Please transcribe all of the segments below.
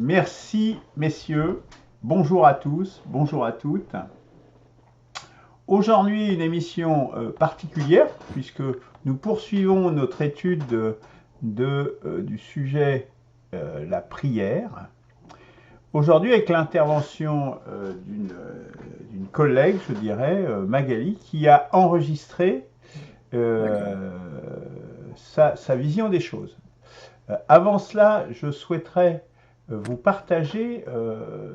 Merci, messieurs. Bonjour à tous, bonjour à toutes. Aujourd'hui, une émission particulière, puisque nous poursuivons notre étude du sujet la prière. Aujourd'hui, avec l'intervention d'une collègue, je dirais, Magali, qui a enregistré sa vision des choses. Avant cela, je souhaiterais vous partager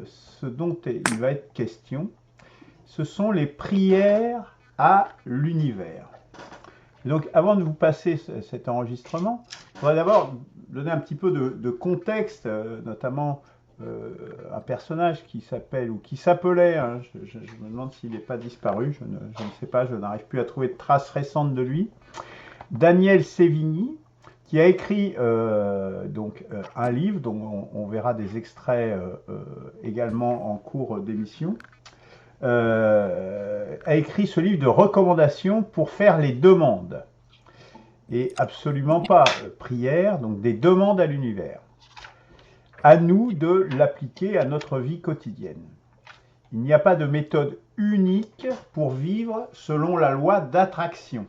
ce dont il va être question. Ce sont les prières à l'univers. Donc, avant de vous passer cet enregistrement, je voudrais d'abord donner un petit peu de contexte, notamment un personnage qui s'appelle, ou qui s'appelait, hein, je me demande s'il n'est pas disparu, je ne sais pas, je n'arrive plus à trouver de traces récentes de lui, Daniel Sévigny, qui a écrit un livre dont on verra des extraits également en cours d'émission, a écrit ce livre de recommandations pour faire les demandes, et absolument pas prière, donc des demandes à l'univers. À nous de l'appliquer à notre vie quotidienne. Il n'y a pas de méthode unique pour vivre selon la loi d'attraction.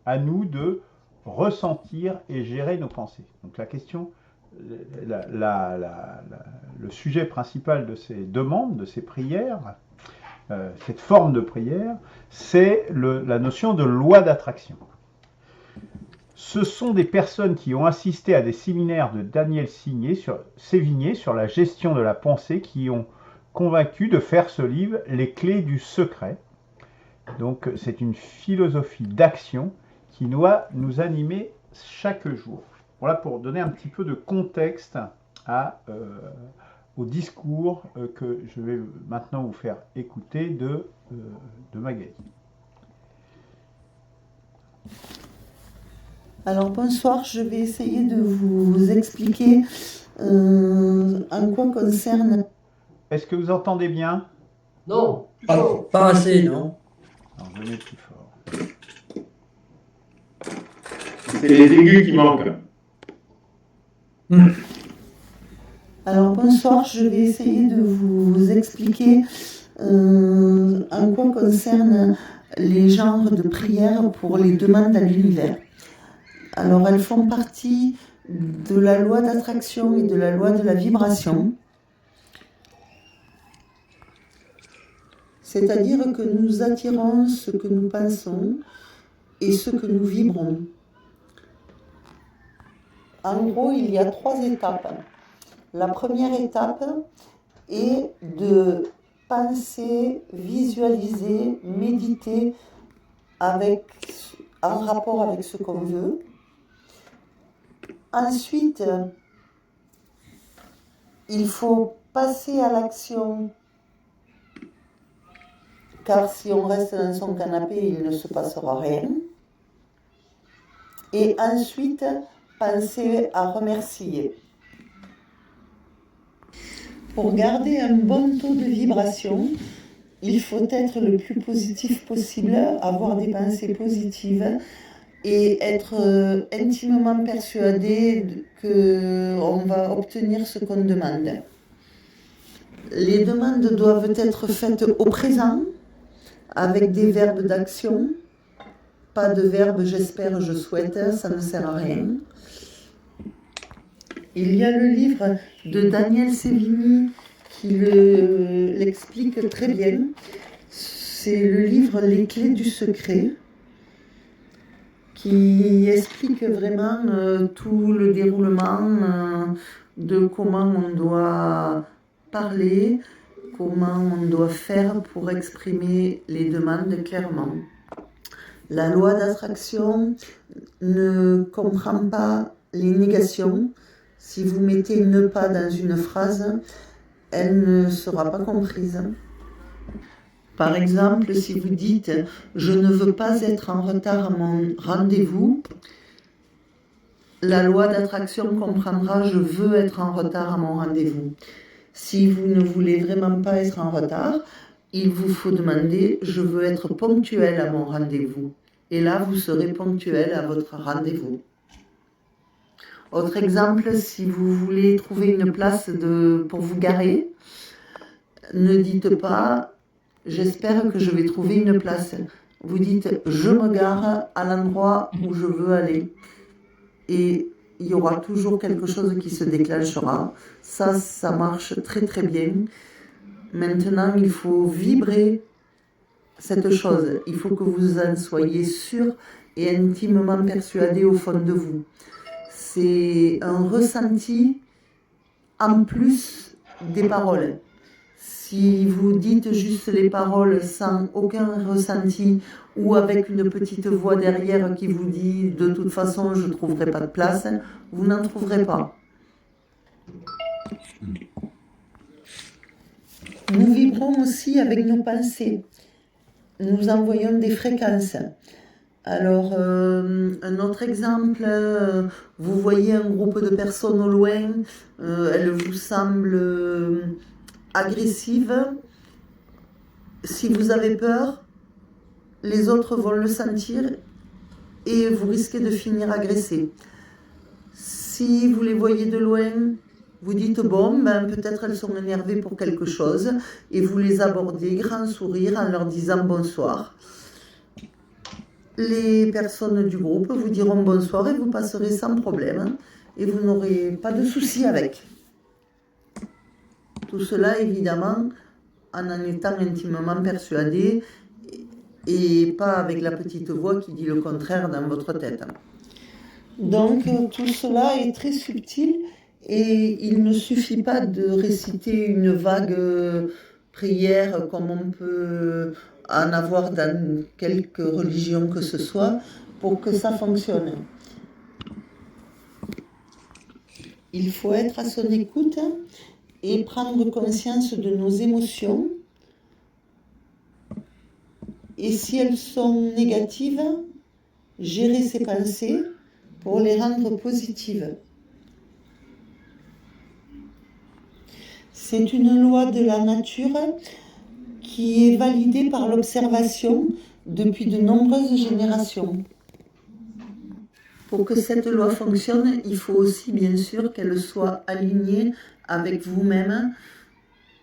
À nous de ressentir et gérer nos pensées. Donc la question, le sujet principal de ces demandes, de ces prières, cette forme de prière, c'est la notion de loi d'attraction. Ce sont des personnes qui ont assisté à des séminaires de Daniel Sévigné sur la gestion de la pensée qui ont convaincu de faire ce livre, Les clés du secret. Donc c'est une philosophie d'action qui doit nous animer chaque jour. Voilà pour donner un petit peu de contexte au discours que je vais maintenant vous faire écouter de Magali. Alors bonsoir, je vais essayer de vous expliquer en quoi concerne... Est-ce que vous entendez bien? Non, pas assez, non. Alors, venez plus fort. C'est les aigus qui manquent. Alors bonsoir, je vais essayer de vous expliquer en quoi concerne les genres de prières pour les demandes à l'univers. Alors elles font partie de la loi d'attraction et de la loi de la vibration. C'est-à-dire que nous attirons ce que nous pensons et ce que nous vibrons. En gros, il y a 3 étapes. La première étape est de penser, visualiser, méditer en rapport avec ce qu'on veut. Ensuite, il faut passer à l'action, car si on reste dans son canapé, il ne se passera rien. Et ensuite, penser à remercier. Pour garder un bon taux de vibration, il faut être le plus positif possible, avoir des pensées positives et être intimement persuadé qu'on va obtenir ce qu'on demande. Les demandes doivent être faites au présent, avec des verbes d'action, pas de verbe j'espère, je souhaite, ça ne sert à rien. Il y a le livre de Daniel Sévigny qui l'explique très bien. C'est le livre Les clés du secret qui explique vraiment tout le déroulement de comment on doit parler, comment on doit faire pour exprimer les demandes clairement. La loi d'attraction ne comprend pas les négations. Si vous mettez ne pas dans une phrase, elle ne sera pas comprise. Par exemple, si vous dites « je ne veux pas être en retard à mon rendez-vous », la loi d'attraction comprendra « je veux être en retard à mon rendez-vous ». Si vous ne voulez vraiment pas être en retard, il vous faut demander « je veux être ponctuel à mon rendez-vous ». Et là, vous serez ponctuel à votre rendez-vous. Autre exemple, si vous voulez trouver une place pour vous garer, ne dites pas « j'espère que je vais trouver une place ». Vous dites « je me gare à l'endroit où je veux aller ». Et il y aura toujours quelque chose qui se déclenchera. Ça marche très très bien. Maintenant, il faut vibrer cette chose. Il faut que vous en soyez sûr et intimement persuadé au fond de vous. C'est un ressenti en plus des paroles. Si vous dites juste les paroles sans aucun ressenti ou avec une petite voix derrière qui vous dit de toute façon je ne trouverai pas de place, vous n'en trouverez pas. Nous vibrons aussi avec nos pensées. Nous envoyons des fréquences. Alors, un autre exemple, vous voyez un groupe de personnes au loin, elles vous semblent agressives. Si vous avez peur, les autres vont le sentir et vous risquez de finir agressé. Si vous les voyez de loin, vous dites bon, peut-être elles sont énervées pour quelque chose et vous les abordez grand sourire en leur disant bonsoir. Les personnes du groupe vous diront bonsoir et vous passerez sans problème et vous n'aurez pas de soucis avec. Tout cela évidemment en étant intimement persuadé et pas avec la petite voix qui dit le contraire dans votre tête. Donc tout cela est très subtil et il ne suffit pas de réciter une vague prière comme on peut en avoir dans quelque religion que ce soit pour que ça fonctionne. Il faut être à son écoute et prendre conscience de nos émotions. Et si elles sont négatives, gérer ses pensées pour les rendre positives. C'est une loi de la nature qui est validée par l'observation depuis de nombreuses générations. Pour que cette loi fonctionne, il faut aussi bien sûr qu'elle soit alignée avec vous-même,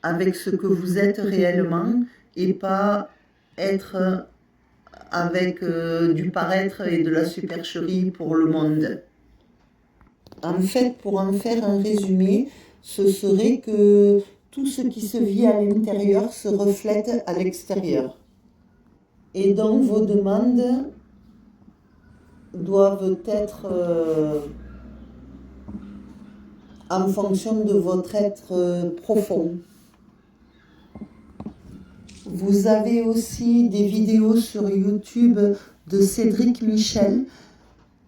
avec ce que vous êtes réellement, et pas être avec du paraître et de la supercherie pour le monde. En fait, pour en faire un résumé, ce serait que tout ce qui se vit à l'intérieur se reflète à l'extérieur. Et donc vos demandes doivent être en fonction de votre être profond. Vous avez aussi des vidéos sur YouTube de Cédric Michel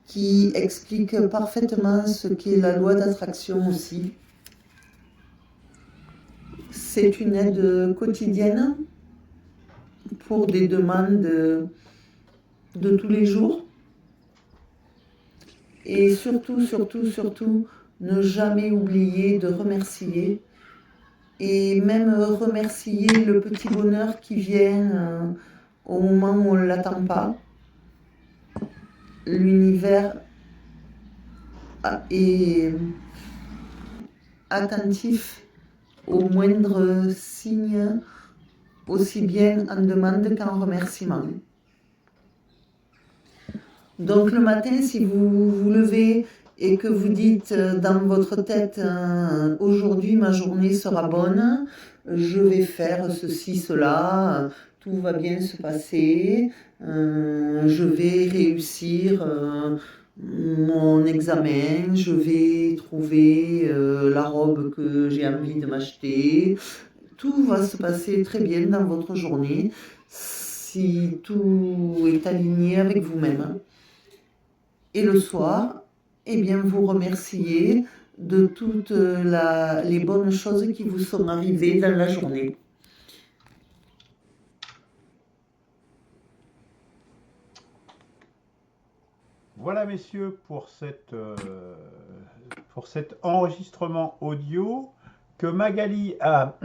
qui explique parfaitement ce qu'est la loi d'attraction aussi. C'est une aide quotidienne pour des demandes de tous les jours. Et surtout, ne jamais oublier de remercier. Et même remercier le petit bonheur qui vient au moment où on ne l'attend pas. L'univers est attentif aux moindres signes, aussi bien en demande qu'en remerciement. Donc le matin, si vous vous levez et que vous dites dans votre tête « aujourd'hui ma journée sera bonne, je vais faire ceci, cela, tout va bien se passer, je vais réussir mon examen, je vais trouver la robe que j'ai envie de m'acheter ». Tout va se passer très bien dans votre journée si tout est aligné avec vous-même. Et le soir, eh bien, vous remerciez de toutes les bonnes choses qui vous sont arrivées dans la journée. Voilà, messieurs, pour cet enregistrement audio que Magali a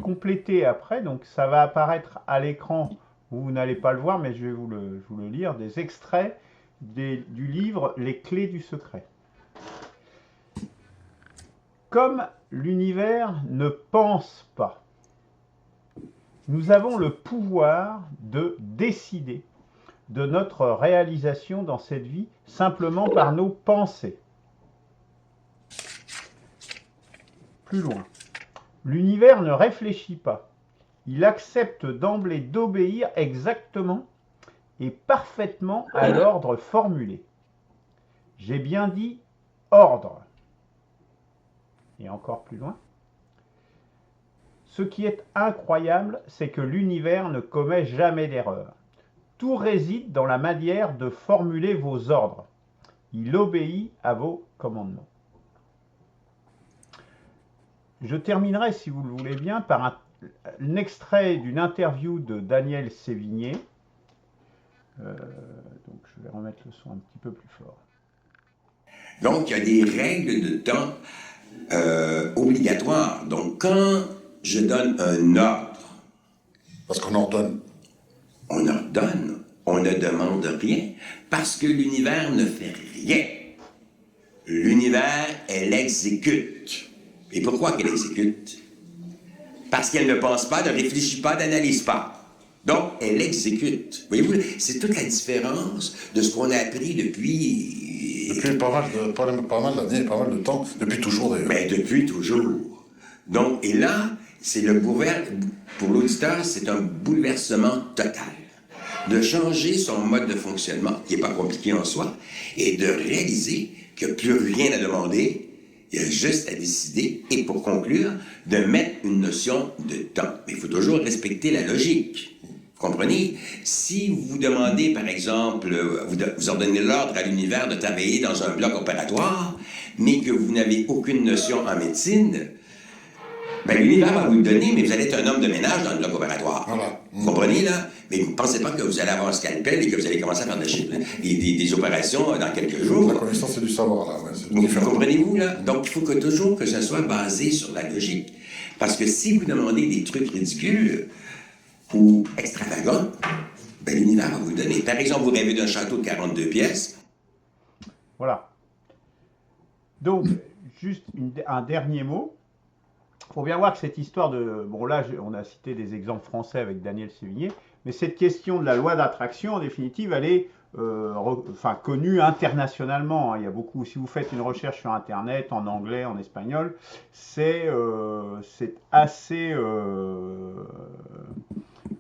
complété après. Donc, ça va apparaître à l'écran. Vous n'allez pas le voir, mais je vais vous le lire. Des extraits du livre Les clés du secret. Comme l'univers ne pense pas, nous avons le pouvoir de décider de notre réalisation dans cette vie simplement par nos pensées. Plus loin. L'univers ne réfléchit pas. Il accepte d'emblée d'obéir exactement et parfaitement à l'ordre formulé. J'ai bien dit ordre. Et encore plus loin. Ce qui est incroyable, c'est que l'univers ne commet jamais d'erreur. Tout réside dans la manière de formuler vos ordres. Il obéit à vos commandements. Je terminerai, si vous le voulez bien, par un extrait d'une interview de Daniel Sévigné. Donc je vais remettre le son un petit peu plus fort. Donc, il y a des règles de temps obligatoires. Donc, quand je donne un ordre... Parce qu'on ordonne. On ordonne, on ne demande rien, parce que l'univers ne fait rien. L'univers, elle exécute. Et pourquoi qu'elle exécute? Parce qu'elle ne pense pas, ne réfléchit pas, n'analyse pas. Donc, elle exécute. Voyez-vous, c'est toute la différence de ce qu'on a appris depuis... Depuis pas mal d'années, pas mal de temps, depuis toujours d'ailleurs. Mais depuis toujours. Donc, et là, c'est le pour l'auditeur, c'est un bouleversement total. De changer son mode de fonctionnement, qui n'est pas compliqué en soi, et de réaliser qu'il n'y a plus rien à demander, il y a juste à décider, et pour conclure, de mettre une notion de temps. Mais il faut toujours respecter la logique. Vous comprenez? Si vous demandez, par exemple, vous ordonnez l'ordre à l'univers de travailler dans un bloc opératoire, mais que vous n'avez aucune notion en médecine, ben, l'univers va vous le donner, mais vous allez être un homme de ménage dans le bloc opératoire. Voilà. Vous comprenez, là? Mais vous ne pensez pas que vous allez avoir un scalpel et que vous allez commencer à faire des opérations dans quelques jours. La connaissance, c'est du savoir, là. Ouais, Vous comprenez-vous, là? Donc, il faut que toujours que ça soit basé sur la logique. Parce que si vous demandez des trucs ridicules ou extravagants, ben, l'univers va vous le donner. Par exemple, vous rêvez d'un château de 42 pièces. Voilà. Donc, juste un dernier mot. Il faut bien voir que cette histoire de... Bon, là, on a cité des exemples français avec Daniel Sévigné, mais cette question de la loi d'attraction, en définitive, elle est connue internationalement. Il y a beaucoup... Si vous faites une recherche sur Internet, en anglais, en espagnol, c'est assez...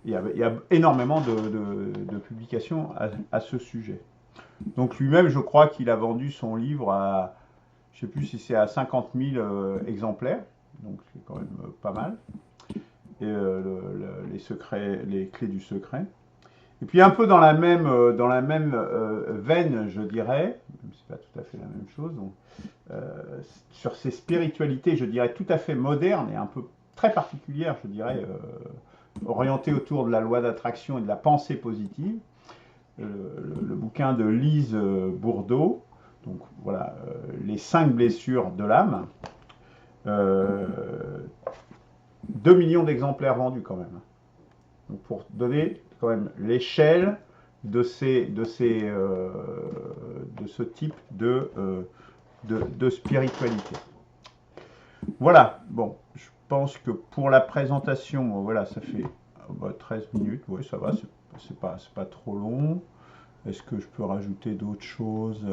il y a énormément de publications à ce sujet. Donc lui-même, je crois qu'il a vendu son livre à... Je ne sais plus si c'est à 50 000 exemplaires. Donc c'est quand même pas mal. Et les clés du secret. Et puis un peu dans la même veine, je dirais, même si c'est pas tout à fait la même chose, donc, sur ces spiritualités, je dirais, tout à fait modernes et un peu très particulières, je dirais, orientées autour de la loi d'attraction et de la pensée positive. Le bouquin de Lise Bourdeau, donc voilà, les 5 blessures de l'âme. 2 millions d'exemplaires vendus quand même. Donc pour donner quand même l'échelle de ce type de spiritualité. Voilà, bon, je pense que pour la présentation, bon, voilà, ça fait 13 minutes, oui, ça va, c'est pas trop long. Est-ce que je peux rajouter d'autres choses?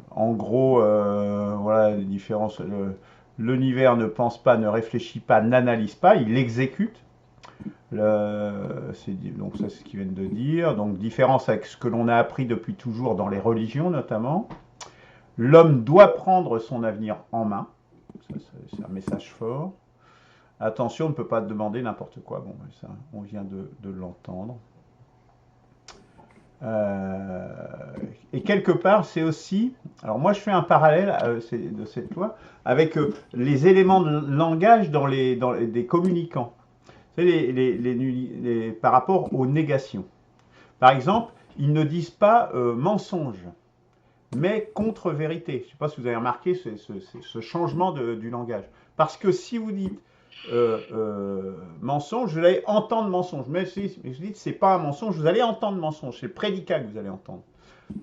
En gros, voilà les différences. L'univers ne pense pas, ne réfléchit pas, n'analyse pas, il exécute. Donc ça, c'est ce qu'ils viennent de dire. Donc différence avec ce que l'on a appris depuis toujours dans les religions notamment. L'homme doit prendre son avenir en main. Ça, c'est un message fort. Attention, on ne peut pas demander n'importe quoi. Bon, ça, on vient de l'entendre. Et quelque part, c'est aussi... Alors moi, je fais un parallèle de cette loi avec les éléments de langage dans des communicants. C'est par rapport aux négations. Par exemple, ils ne disent pas mensonge, mais contre-vérité. Je ne sais pas si vous avez remarqué ce changement du langage. Parce que si vous dites mensonge, vous allez entendre mensonge. Mais je dis, c'est pas un mensonge, vous allez entendre mensonge. C'est le prédicat que vous allez entendre.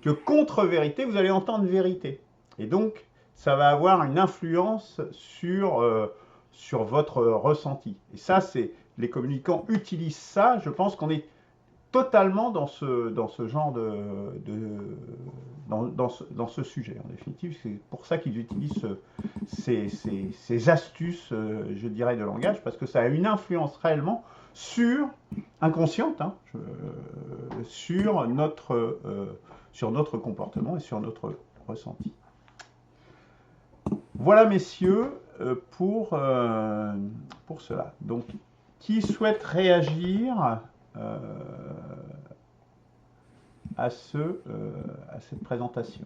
Que contre vérité, vous allez entendre vérité. Et donc, ça va avoir une influence sur votre ressenti. Et ça, c'est les communicants utilisent ça. Je pense qu'on est totalement dans ce genre dans ce sujet. En définitive, c'est pour ça qu'ils utilisent ces astuces, je dirais, de langage, parce que ça a une influence réellement inconsciente, hein, sur notre comportement et sur notre ressenti. Voilà, messieurs, pour cela. Donc, qui souhaite réagir à cette présentation?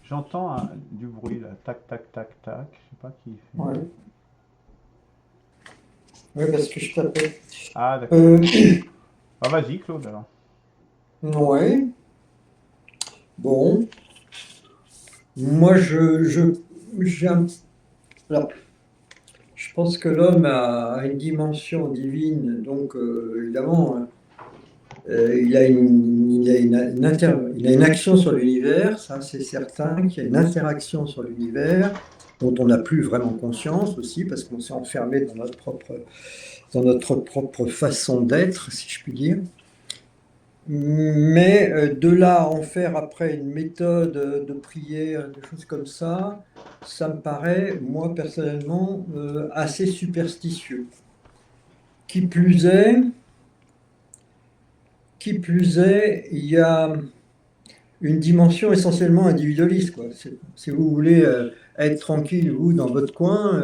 J'entends du bruit là, tac, tac, tac, tac. Je sais pas qui fait. Ouais. Oui, parce que je tapais. Ah, d'accord. Ah, vas-y, Claude, alors. Ouais. Bon. Moi, alors, je pense que l'homme a une dimension divine, donc évidemment, il a une action sur l'univers, ça c'est certain, qu'il y a une interaction sur l'univers dont on n'a plus vraiment conscience aussi, parce qu'on s'est enfermé dans notre propre façon d'être, si je puis dire. Mais de là à en faire après une méthode de prière, des choses comme ça me paraît, moi personnellement, assez superstitieux. Qui plus est, il y a une dimension essentiellement individualiste, quoi. Si vous voulez être tranquille, vous, dans votre coin,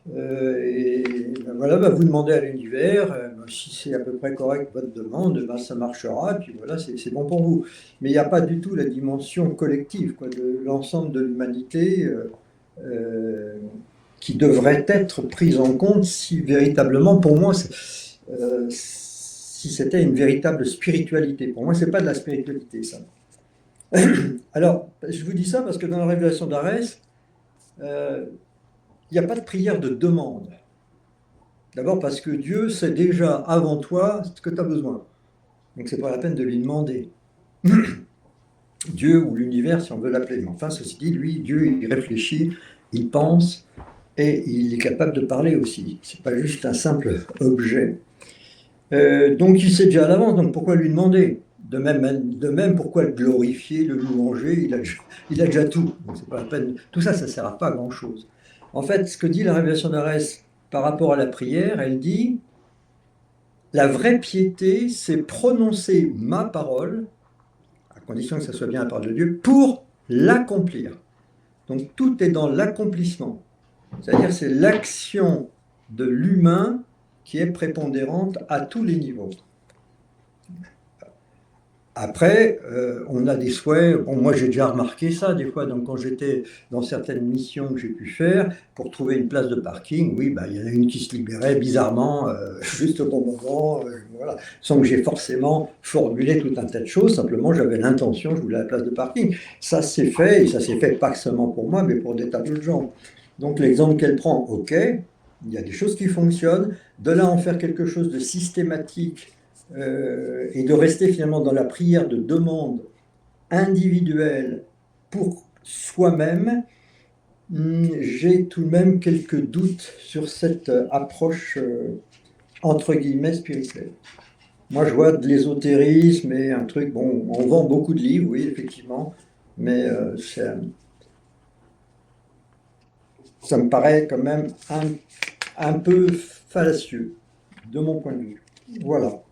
et ben voilà, ben vous demandez à l'univers, ben si c'est à peu près correct votre demande, ben ça marchera, et puis voilà, c'est bon pour vous. Mais il n'y a pas du tout la dimension collective, quoi, de l'ensemble de l'humanité qui devrait être prise en compte si véritablement, pour moi, si c'était une véritable spiritualité. Pour moi, c'est pas de la spiritualité, ça. Alors, je vous dis ça parce que dans la révélation d'Arès, il n'y a pas de prière de demande. D'abord parce que Dieu sait déjà avant toi ce que tu as besoin. Donc, c'est pas la peine de lui demander. Dieu ou l'univers, si on veut l'appeler. Mais enfin, ceci dit, lui, Dieu, il réfléchit, il pense et il est capable de parler aussi. C'est pas juste un simple objet. Donc, il sait déjà à l'avance. Donc, pourquoi lui demander ? De même, pourquoi le glorifier, le louanger, il a déjà tout. Donc, c'est pas la peine. Tout ça, ça ne sert à pas à grand-chose. En fait, ce que dit la révélation d'Arès par rapport à la prière, elle dit la vraie piété, c'est prononcer ma parole, à condition que ça soit bien la parole de Dieu, pour l'accomplir. Donc, tout est dans l'accomplissement. C'est-à-dire, c'est l'action de l'humain qui est prépondérante à tous les niveaux. Après, on a des souhaits. Bon, moi, j'ai déjà remarqué ça des fois. Donc, quand j'étais dans certaines missions que j'ai pu faire, pour trouver une place de parking, oui, il y en a une qui se libérait bizarrement, juste au bon moment, voilà, sans que j'ai forcément formulé tout un tas de choses. Simplement, j'avais l'intention, je voulais la place de parking. Ça s'est fait, et ça s'est fait pas seulement pour moi, mais pour des tas de gens. Donc, l'exemple qu'elle prend, ok, il y a des choses qui fonctionnent. De là, en faire quelque chose de systématique. Et de rester finalement dans la prière de demande individuelle pour soi-même, j'ai tout de même quelques doutes sur cette approche entre guillemets spirituelle. Moi, je vois de l'ésotérisme et un truc, bon, on vend beaucoup de livres, oui, effectivement, mais ça me paraît quand même un peu fallacieux, de mon point de vue. Voilà.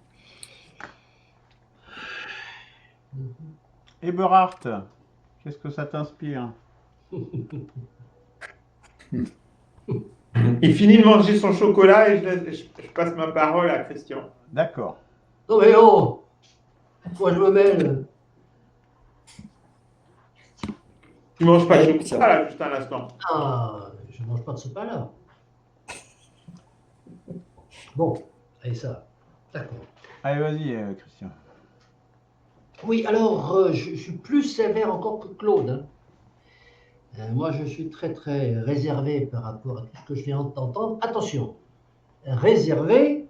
Eberhard, qu'est-ce que ça t'inspire? Il finit de manger son chocolat et je passe ma parole à Christian. D'accord. Non mais oh, moi je me mêle. Tu manges pas de chocolat là, juste un instant. Ah, je ne mange pas de ce pain-là. Bon, allez ça, d'accord. Allez, vas-y, Christian. Oui, alors, je suis plus sévère encore que Claude. Moi, je suis très, très réservé par rapport à tout ce que je viens d'entendre. Attention, réservé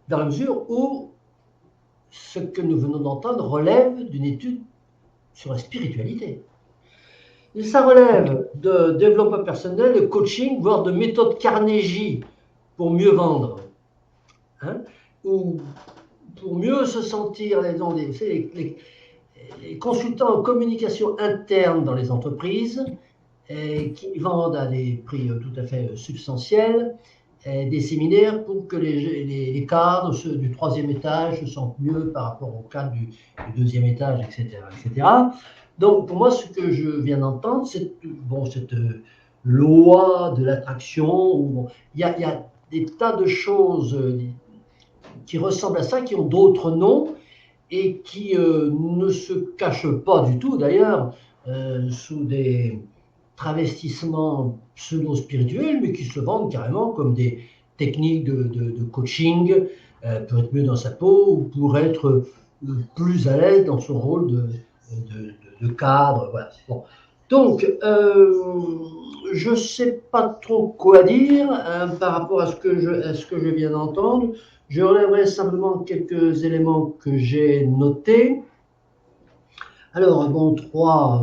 dans la mesure où ce que nous venons d'entendre relève d'une étude sur la spiritualité. Et ça relève de développement personnel, de coaching, voire de méthode Carnegie pour mieux vendre. Hein, ou pour mieux se sentir les consultants en communication interne dans les entreprises qui vendent à des prix tout à fait substantiels des séminaires pour que les cadres du 3e étage se sentent mieux par rapport aux cadres du 2e étage, etc., etc. Donc, pour moi, ce que je viens d'entendre, c'est cette loi de l'attraction. Il y a des tas de choses qui ressemblent à ça, qui ont d'autres noms et qui ne se cachent pas du tout, d'ailleurs, sous des travestissements pseudo-spirituels, mais qui se vendent carrément comme des techniques de coaching pour être mieux dans sa peau ou pour être plus à l'aise dans son rôle de cadre. Voilà. Bon. Donc, je ne sais pas trop quoi dire par rapport à ce que je viens d'entendre. Je relèverai simplement quelques éléments que j'ai notés. Alors, bon, trois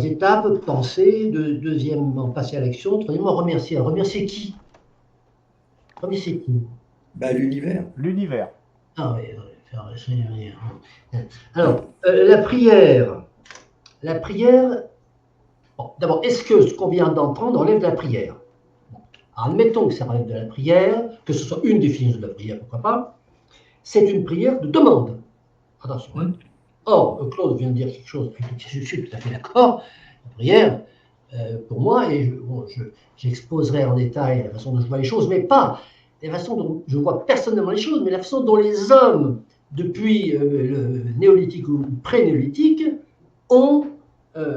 étapes, penser, deuxièmement, passer à l'action, troisièmement, remercier. Alors, remercier qui? Remercier qui? L'univers. L'univers. Ah oui, alors, la prière. La prière, bon, d'abord, est-ce que ce qu'on vient d'entendre relève de la prière? Alors, admettons que ça relève de la prière, que ce soit une définition de la prière, pourquoi pas. C'est une prière de demande. Attention. Hein. Or, Claude vient de dire quelque chose, je suis tout à fait d'accord. La prière, pour moi, et j'exposerai en détail la façon dont je vois les choses, mais pas la façon dont je vois personnellement les choses, mais la façon dont les hommes, depuis le néolithique ou pré-néolithique, ont,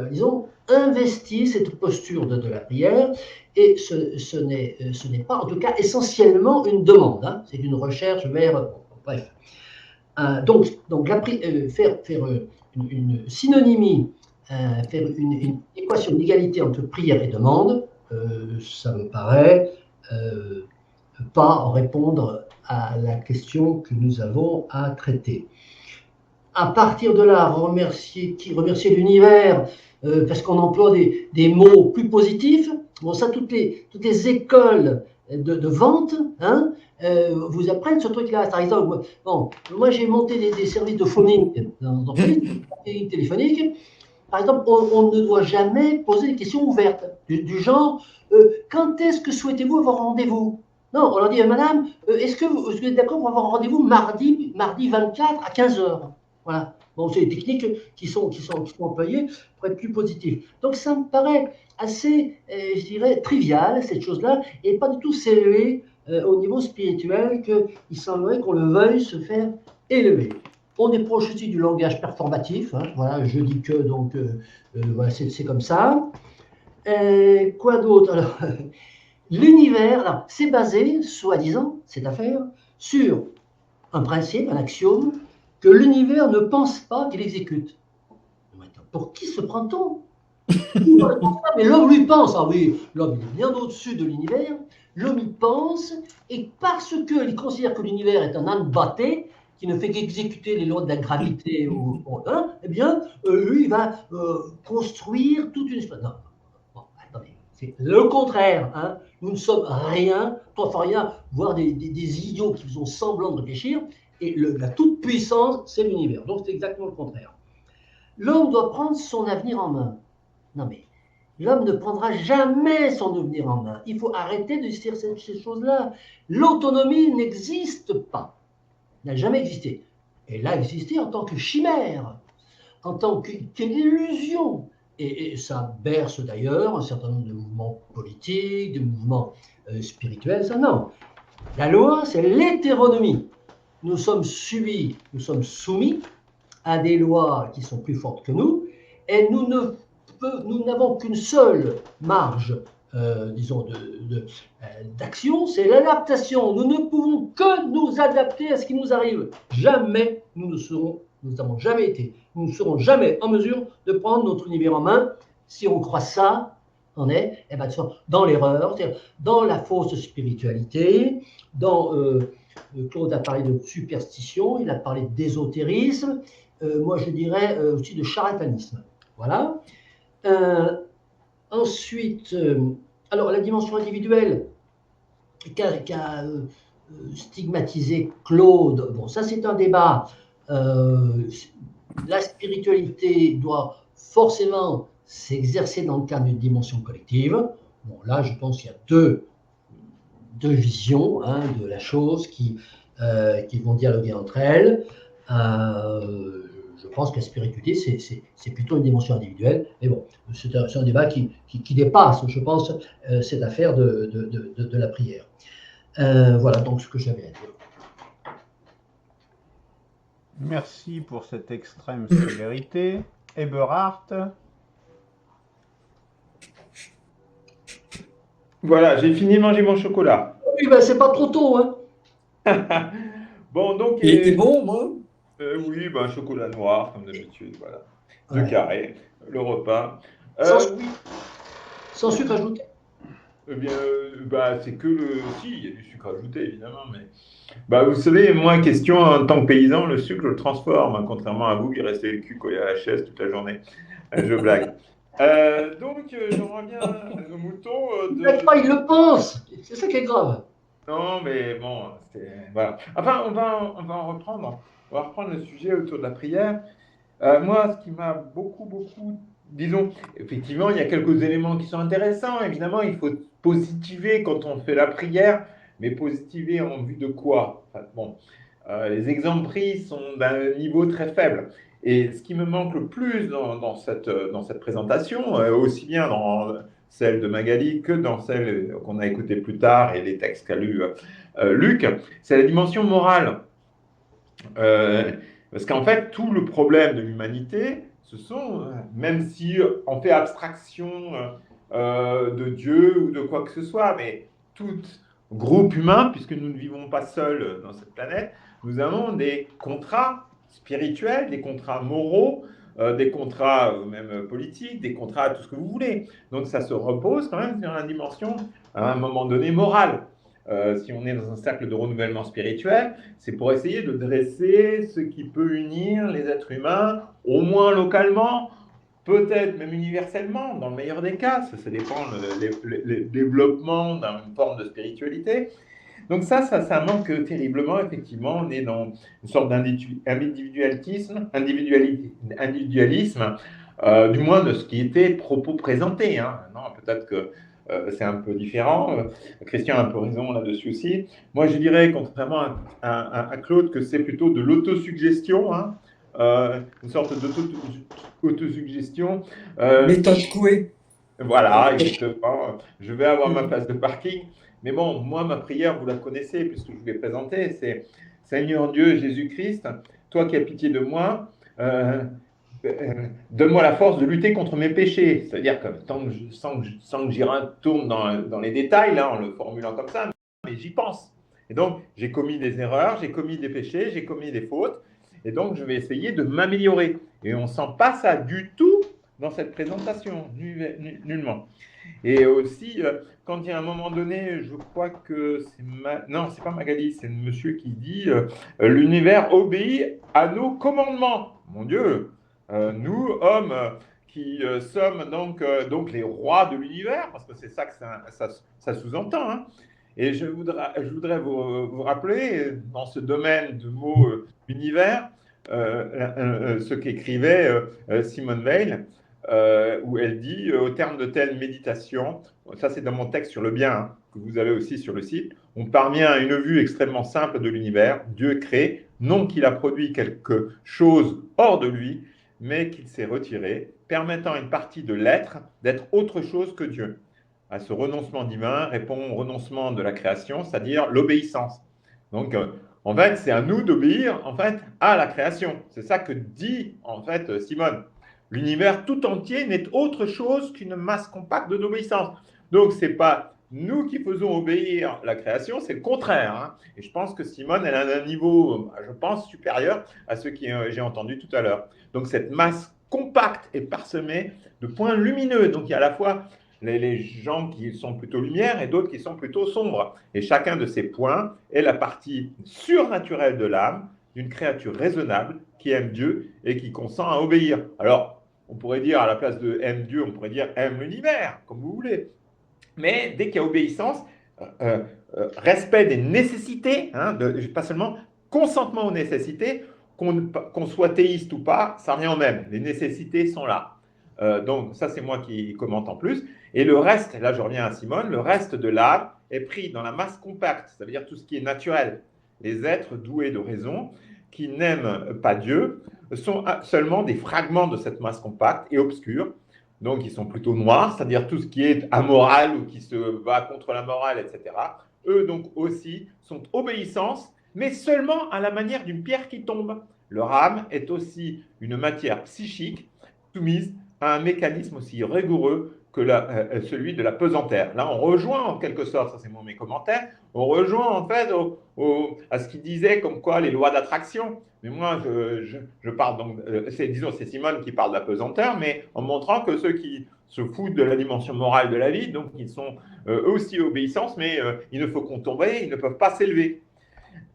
disons, investi cette posture de la prière, et ce n'est pas, en tout cas, essentiellement une demande. Hein. C'est une recherche vers... bref. Donc faire une synonymie, faire une équation d'égalité entre prière et demande, ça me paraît pas répondre à la question que nous avons à traiter. À partir de là, remercier l'univers, parce qu'on emploie des mots plus positifs. Bon, ça, toutes les écoles de vente, hein, vous apprennent ce truc-là. Par exemple, bon, moi j'ai monté des services de phoning dans l'entreprise, téléphonique. Par exemple, on ne doit jamais poser des questions ouvertes, du genre quand est-ce que souhaitez-vous avoir rendez-vous? Non, on leur dit, madame, est-ce que vous êtes d'accord pour avoir rendez-vous mardi 24 à 15h? Voilà. Bon, c'est des techniques qui sont employées pour être plus positives. Donc, ça me paraît assez, je dirais, trivial, cette chose-là, et pas du tout s'élever au niveau spirituel qu'il semblerait qu'on le veuille se faire élever. On est proche aussi du langage performatif. Hein, voilà, je dis que, donc, voilà, c'est comme ça. Quoi d'autre? Alors, l'univers, c'est basé, soi-disant, cette affaire, sur un principe, un axiome, que l'univers ne pense pas qu'il exécute. Pour qui se prend-on? Mais l'homme lui pense. Ah oui, l'homme est bien au-dessus de l'univers. L'homme y pense, et parce qu'il considère que l'univers est un âne batté, qui ne fait qu'exécuter les lois de la gravité, hein, eh bien, lui, il va construire toute une espèce. Non, bon, attendez, c'est le contraire. Hein. Nous ne sommes rien, trois fois rien, voire des idiots qui font semblant de réfléchir. Et la toute-puissance, c'est l'univers. Donc, c'est exactement le contraire. L'homme doit prendre son avenir en main. Non, mais l'homme ne prendra jamais son avenir en main. Il faut arrêter de dire ces choses-là. L'autonomie n'existe pas. N'a jamais existé. Elle a existé en tant que chimère, en tant qu'illusion. Et ça berce d'ailleurs un certain nombre de mouvements politiques, de mouvements spirituels. Ça, non. La loi, c'est l'hétéronomie. Nous sommes soumis à des lois qui sont plus fortes que nous, et nous n'avons qu'une seule marge, disons, d'action, c'est l'adaptation. Nous ne pouvons que nous adapter à ce qui nous arrive. Jamais nous n'avons jamais été, nous ne serons jamais en mesure de prendre notre univers en main, Si on croit ça, on est dans l'erreur, c'est-à-dire dans la fausse spiritualité, Claude a parlé de superstition, il a parlé d'ésotérisme, moi je dirais aussi de charlatanisme. Voilà. Ensuite, alors la dimension individuelle qu'a stigmatisé Claude, bon, ça c'est un débat. La spiritualité doit forcément s'exercer dans le cadre d'une dimension collective. Bon, là, je pense qu'il y a deux visions de la chose qui vont dialoguer entre elles. Je pense que la spiritualité, c'est plutôt une dimension individuelle. Mais bon, c'est un débat qui dépasse, je pense, cette affaire de la prière. Voilà donc ce que j'avais à dire. Merci pour cette extrême sévérité. Eberhard. Voilà, j'ai fini de manger mon chocolat. Oui, ben, c'est pas trop tôt, hein. Bon, donc. Il était bon, moi? Oui, ben, chocolat noir, comme d'habitude, voilà. Ouais. 2 carrés, le repas. Sans sucre ajouté. Eh bien, bah, c'est que le. Si, il y a du sucre ajouté, évidemment, mais. Bah, vous savez, moi, question, en tant que paysan, le sucre, je le transforme, hein, contrairement à vous qui restez le cul collé à la chaise toute la journée. Je blague. Donc, j'en reviens au mouton. Il le pense. C'est ça qui est grave. Non, mais bon, voilà. Enfin, on va en reprendre. On va reprendre le sujet autour de la prière. Moi, ce qui m'a beaucoup, disons, effectivement, il y a quelques éléments qui sont intéressants. Évidemment, il faut positiver quand on fait la prière, mais positiver en vue de quoi? Enfin, bon, les exemples pris sont d'un niveau très faible. Et ce qui me manque le plus dans cette présentation, aussi bien dans celle de Magali que dans celle qu'on a écoutée plus tard et les textes qu'a lu Luc, c'est la dimension morale. Parce qu'en fait, tout le problème de l'humanité, ce sont, même si on fait abstraction de Dieu ou de quoi que ce soit, mais tout groupe humain, puisque nous ne vivons pas seuls dans cette planète, nous avons des contrats spirituels, des contrats moraux, des contrats même politiques, des contrats, tout ce que vous voulez. Donc ça se repose quand même sur une dimension, à un moment donné, morale. Si on est dans un cercle de renouvellement spirituel, c'est pour essayer de dresser ce qui peut unir les êtres humains, au moins localement, peut-être même universellement, dans le meilleur des cas, ça dépend le développement d'une forme de spiritualité. Donc ça manque terriblement, effectivement, on est dans une sorte d'individualisme, du moins de ce qui était propos présenté. Hein. Non, peut-être que c'est un peu différent. Christian a un peu raison là-dessus aussi. Moi, je dirais, contrairement à Claude, que c'est plutôt de l'autosuggestion, hein, une sorte d'autosuggestion. Méthode Coué. Voilà, exactement. Je vais avoir ma place de parking. Mais bon, moi, ma prière, vous la connaissez, puisque je vous l'ai présentée, c'est « Seigneur Dieu Jésus-Christ, toi qui as pitié de moi, donne-moi la force de lutter contre mes péchés. » C'est-à-dire que sans que j'y retourne dans les détails, là, en le formulant comme ça, mais j'y pense. Et donc, j'ai commis des erreurs, j'ai commis des péchés, j'ai commis des fautes, et donc je vais essayer de m'améliorer. Et on ne sent pas ça du tout dans cette présentation, nullement. Et aussi, quand il y a un moment donné, je crois que non, c'est pas Magali, c'est le monsieur qui dit l'univers obéit à nos commandements. Mon Dieu, nous, hommes, qui sommes donc les rois de l'univers, parce que c'est ça que ça sous-entend. Hein. Et je voudrais vous rappeler, dans ce domaine de mots univers, ce qu'écrivait Simone Weil, où elle dit, au terme de telle méditation, ça c'est dans mon texte sur le bien, hein, que vous avez aussi sur le site, on parvient à une vue extrêmement simple de l'univers. Dieu crée, non qu'il a produit quelque chose hors de lui, mais qu'il s'est retiré, permettant à une partie de l'être d'être autre chose que Dieu. À ce renoncement divin répond renoncement de la création, c'est-à-dire l'obéissance. Donc, en fait, c'est à nous d'obéir en fait à la création. C'est ça que dit en fait Simone. L'univers tout entier n'est autre chose qu'une masse compacte de l'obéissance. Donc, ce n'est pas nous qui faisons obéir la création, c'est le contraire. Hein. Et je pense que Simone, elle a un niveau, je pense, supérieur à ce que j'ai entendu tout à l'heure. Donc, cette masse compacte et parsemée de points lumineux. Donc il y a à la fois les gens qui sont plutôt lumière et d'autres qui sont plutôt sombres. Et chacun de ces points est la partie surnaturelle de l'âme d'une créature raisonnable qui aime Dieu et qui consent à obéir. Alors, on pourrait dire à la place de aime Dieu, on pourrait dire aime l'univers, comme vous voulez. Mais dès qu'il y a obéissance, respect des nécessités, hein, pas seulement consentement aux nécessités, qu'on soit théiste ou pas, ça revient au même. Les nécessités sont là. Donc ça, c'est moi qui commente en plus. Et le reste, là je reviens à Simone, le reste de l'âme est pris dans la masse compacte, ça veut dire tout ce qui est naturel. Les êtres doués de raison qui n'aiment pas Dieu sont seulement des fragments de cette masse compacte et obscure. Donc ils sont plutôt noirs, c'est-à-dire tout ce qui est amoral ou qui se va contre la morale, etc. Eux donc aussi sont obéissance, mais seulement à la manière d'une pierre qui tombe. Leur âme est aussi une matière psychique soumise à un mécanisme aussi rigoureux que celui de la pesanteur. Là, on rejoint en quelque sorte, ça c'est mes commentaires, on rejoint en fait à ce qu'il disait comme quoi les lois d'attraction. Mais moi, je parle donc, c'est Simone qui parle de la pesanteur, mais en montrant que ceux qui se foutent de la dimension morale de la vie, donc ils sont eux aussi obéissance, mais il ne faut qu'on tombe, ils ne peuvent pas s'élever.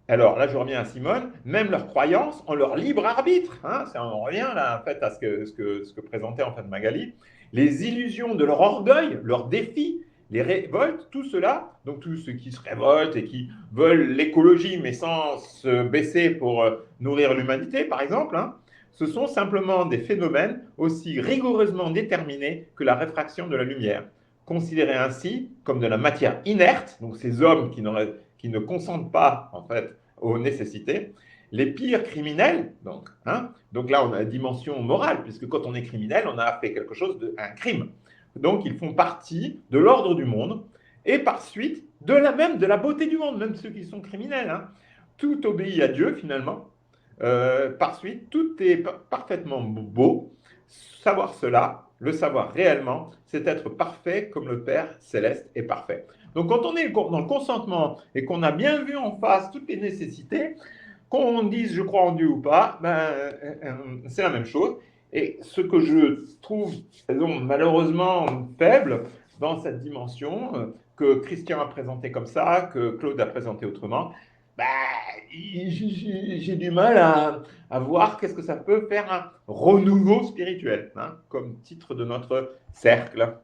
Alors là, je reviens à Simone, même leurs croyances ont leur libre arbitre. Hein, on revient là en fait à ce que présentait en fait Magali. Les illusions de leur orgueil, leurs défis, les révoltes, tout cela, donc tous ceux qui se révoltent et qui veulent l'écologie mais sans se baisser pour nourrir l'humanité, par exemple, hein, ce sont simplement des phénomènes aussi rigoureusement déterminés que la réfraction de la lumière. Considérés ainsi comme de la matière inerte, donc ces hommes qui ne consentent pas en fait aux nécessités, les pires criminels, donc là on a la dimension morale, puisque quand on est criminel, on a fait quelque chose un crime. Donc ils font partie de l'ordre du monde, et par suite de la beauté du monde, même ceux qui sont criminels. Hein. Tout obéit à Dieu finalement, par suite, tout est parfaitement beau. Savoir cela, le savoir réellement, c'est être parfait comme le Père céleste est parfait. Donc quand on est dans le consentement et qu'on a bien vu en face toutes les nécessités, qu'on dise je crois en Dieu ou pas, c'est la même chose. Et ce que je trouve malheureusement faible dans cette dimension, que Christian a présenté comme ça, que Claude a présenté autrement, j'ai du mal à voir qu'est-ce que ça peut faire un renouveau spirituel, hein, comme titre de notre cercle.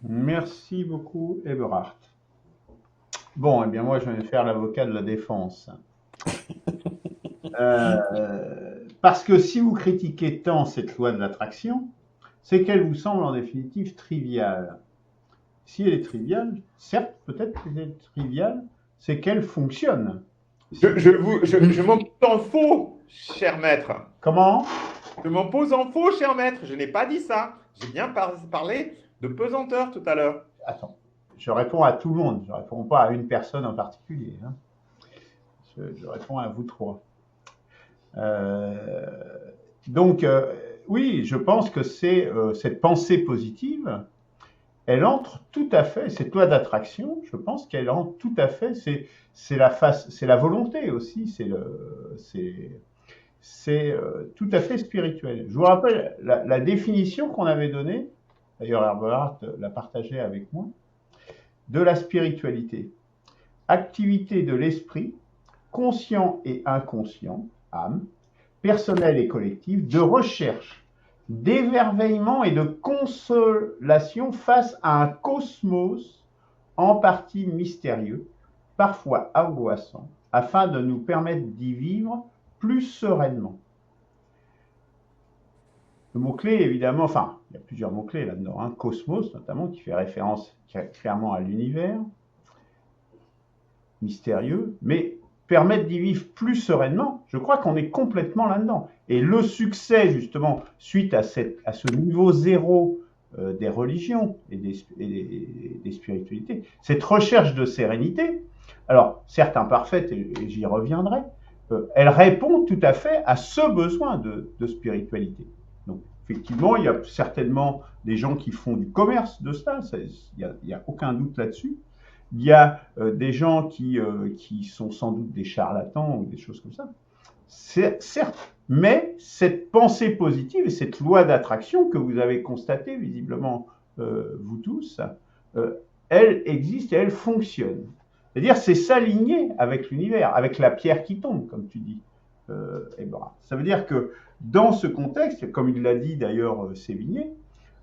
Merci beaucoup, Eberhard. Bon, eh bien moi, je vais faire l'avocat de la défense. Parce que si vous critiquez tant cette loi de l'attraction, c'est qu'elle vous semble en définitive triviale. Si elle est triviale, certes, peut-être qu'elle est triviale, c'est qu'elle fonctionne. Je m'en pose en faux, cher maître. Comment? Je m'en pose en faux, cher maître. Je n'ai pas dit ça. J'ai bien parlé de pesanteur tout à l'heure. Attends, je réponds à tout le monde. Je ne réponds pas à une personne en particulier. Hein. Je réponds à vous trois. Donc, oui, je pense que c'est cette pensée positive, elle entre tout à fait, cette loi d'attraction, je pense qu'elle entre tout à fait, c'est la volonté aussi, c'est tout à fait spirituel. Je vous rappelle la définition qu'on avait donnée, d'ailleurs Eberhard l'a partagée avec moi, de la spiritualité. Activité de l'esprit, conscient et inconscient, âme, personnelle et collective, de recherche, d'émerveillement et de consolation face à un cosmos en partie mystérieux, parfois angoissant, afin de nous permettre d'y vivre plus sereinement. Le mot-clé, évidemment, enfin, il y a plusieurs mots-clés là-dedans, hein, cosmos notamment, qui fait référence clairement à l'univers, mystérieux, mais permettre d'y vivre plus sereinement, je crois qu'on est complètement là-dedans. Et le succès, justement, suite à ce niveau zéro des religions et des spiritualités, cette recherche de sérénité, alors certes imparfaite, et j'y reviendrai, elle répond tout à fait à ce besoin de spiritualité. Donc, effectivement, il y a certainement des gens qui font du commerce de ça, il n'y a aucun doute là-dessus. Il y a des gens qui sont sans doute des charlatans ou des choses comme ça. certes, mais cette pensée positive et cette loi d'attraction que vous avez constatée visiblement vous tous, elle existe et elle fonctionne. C'est-à-dire, c'est s'aligner avec l'univers, avec la pierre qui tombe, comme tu dis, Ebra. Ça veut dire que dans ce contexte, comme il l'a dit d'ailleurs Sévigné,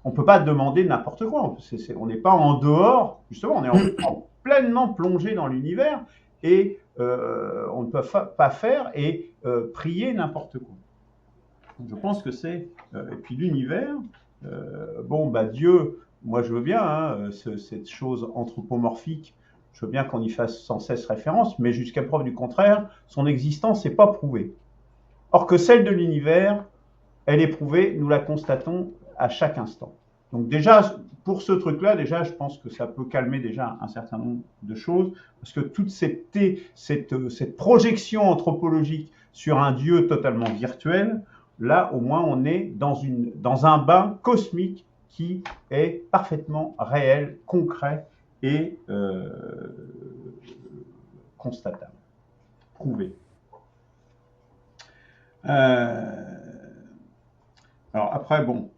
on ne peut pas demander n'importe quoi. On n'est pas en dehors, justement, on est pleinement plongé dans l'univers et on ne peut pas faire et prier n'importe quoi. Je pense que c'est... et puis l'univers, Dieu, moi je veux bien, hein, cette chose anthropomorphique, je veux bien qu'on y fasse sans cesse référence, mais jusqu'à preuve du contraire, son existence n'est pas prouvée. Or que celle de l'univers, elle est prouvée, nous la constatons à chaque instant. Donc déjà, pour ce truc-là, déjà, je pense que ça peut calmer déjà un certain nombre de choses, parce que toute cette projection anthropologique sur un Dieu totalement virtuel, là, au moins, on est dans un bain cosmique qui est parfaitement réel, concret et constatable, prouvé. Alors après, bon,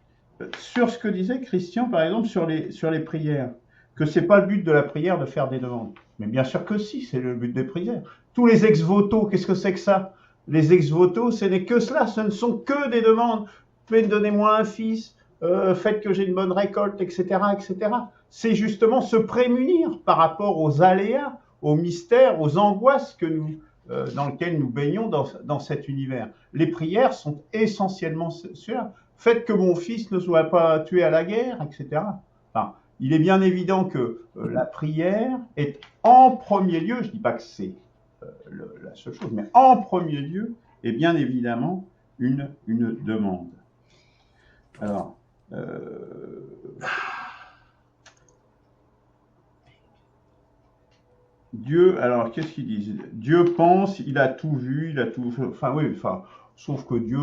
sur ce que disait Christian, par exemple, sur les prières, que c'est pas le but de la prière de faire des demandes. Mais bien sûr que si, c'est le but des prières. Tous les ex-voto, qu'est-ce que c'est que ça? Les ex-voto, ce n'est que cela, ce ne sont que des demandes. Donnez-moi un fils, faites que j'ai une bonne récolte, etc., etc. C'est justement se prémunir par rapport aux aléas, aux mystères, aux angoisses dans lesquelles nous baignons dans cet univers. Les prières sont essentiellement cela. Faites que mon fils ne soit pas tué à la guerre, etc. Enfin, il est bien évident que la prière est en premier lieu, je ne dis pas que c'est la seule chose, mais en premier lieu est bien évidemment une demande. Alors, Dieu, alors qu'est-ce qu'ils disent? Dieu pense, il a tout vu, il a tout. Enfin, oui, enfin, sauf que Dieu,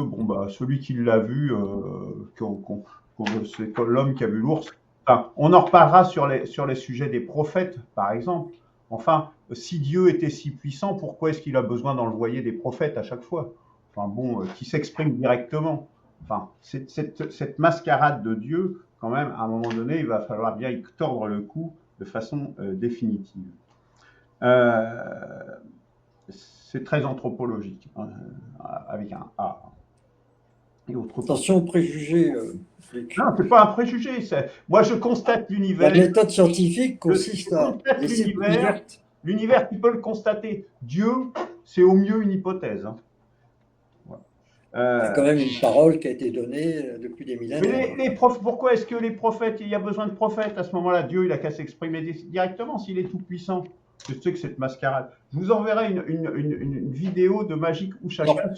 celui qui l'a vu, c'est l'homme qui a vu l'ours. Enfin, on en reparlera sur les sujets des prophètes, par exemple. Enfin, si Dieu était si puissant, pourquoi est-ce qu'il a besoin d'envoyer des prophètes à chaque fois? Enfin, bon, qui s'expriment directement. Enfin, cette mascarade de Dieu, quand même, à un moment donné, il va falloir bien y tordre le cou de façon définitive. C'est très anthropologique, hein, avec un A. Et attention aux préjugés. Non, c'est pas un préjugé. Moi, je constate l'univers. La méthode scientifique consiste à laisser l'univers qui peut le constater. Dieu, c'est au mieux une hypothèse. Hein. C'est quand même une parole qui a été donnée depuis des millénaires. Mais pourquoi est-ce que les prophètes, il y a besoin de prophètes? À ce moment-là, Dieu, il a qu'à s'exprimer directement s'il est tout puissant. Je sais que cette mascarade. Je vous enverrai une vidéo de Magique Ouchaka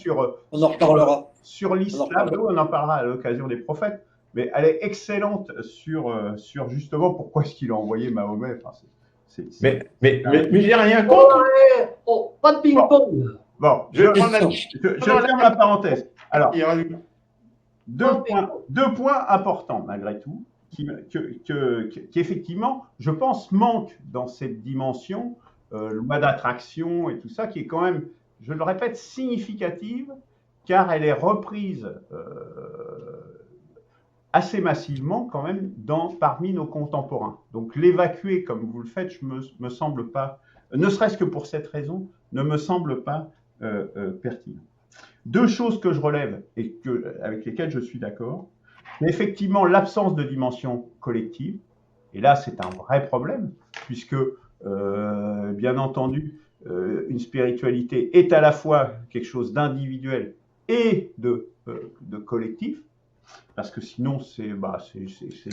on en reparlera. Sur l'islam. On en parlera à l'occasion des prophètes. Mais elle est excellente sur justement pourquoi est-ce qu'il a envoyé Mahomet. Enfin, mais j'ai rien contre. Pas de ping-pong. Bon, je ferme la parenthèse. Alors, deux points importants malgré tout, qui effectivement, je pense, manquent dans cette dimension, loi d'attraction et tout ça, qui est quand même, je le répète, significative, car elle est reprise assez massivement quand même parmi nos contemporains. Donc l'évacuer comme vous le faites, me semble pas, ne serait-ce que pour cette raison, ne me semble pas pertinent. Deux choses que je relève et avec lesquelles je suis d'accord, c'est effectivement l'absence de dimension collective, et là c'est un vrai problème, puisque bien entendu, une spiritualité est à la fois quelque chose d'individuel et de collectif, parce que sinon c'est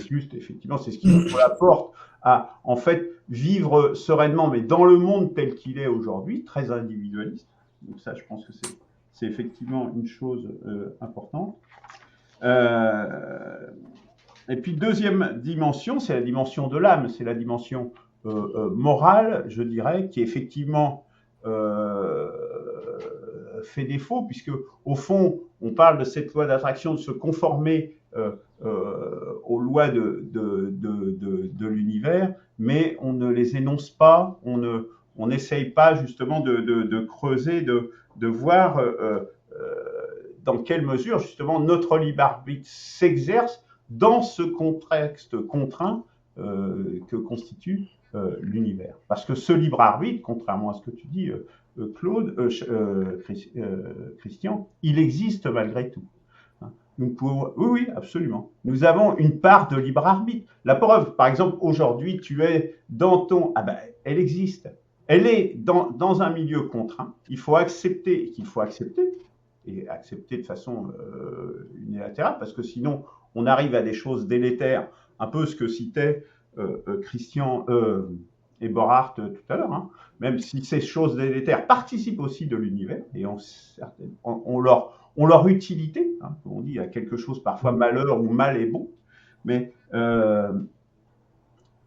juste, effectivement, c'est ce qui ouvre la porte à en fait vivre sereinement, mais dans le monde tel qu'il est aujourd'hui, très individualiste. Donc ça, je pense que c'est effectivement une chose importante. Et puis deuxième dimension, c'est la dimension de l'âme, c'est la dimension morale, je dirais, qui effectivement fait défaut, puisque au fond, on parle de cette loi d'attraction, de se conformer aux lois de l'univers, mais on ne les énonce pas, on n'essaye pas justement de creuser, de voir dans quelle mesure justement notre libre arbitre s'exerce dans ce contexte contraint que constitue l'univers. Parce que ce libre arbitre, contrairement à ce que tu dis, Christian, il existe malgré tout. Nous pouvons, oui, absolument. Nous avons une part de libre arbitre. La preuve, par exemple, aujourd'hui, tu es dans ton... Ah ben, elle existe. Elle est dans un milieu contraint. Il faut accepter et accepter de façon unilatérale, parce que sinon, on arrive à des choses délétères, un peu ce que citait Christian Eberhard tout à l'heure, hein. Même si ces choses délétères participent aussi de l'univers et ont leur utilité, hein, on dit à quelque chose parfois malheur ou mal est bon, mais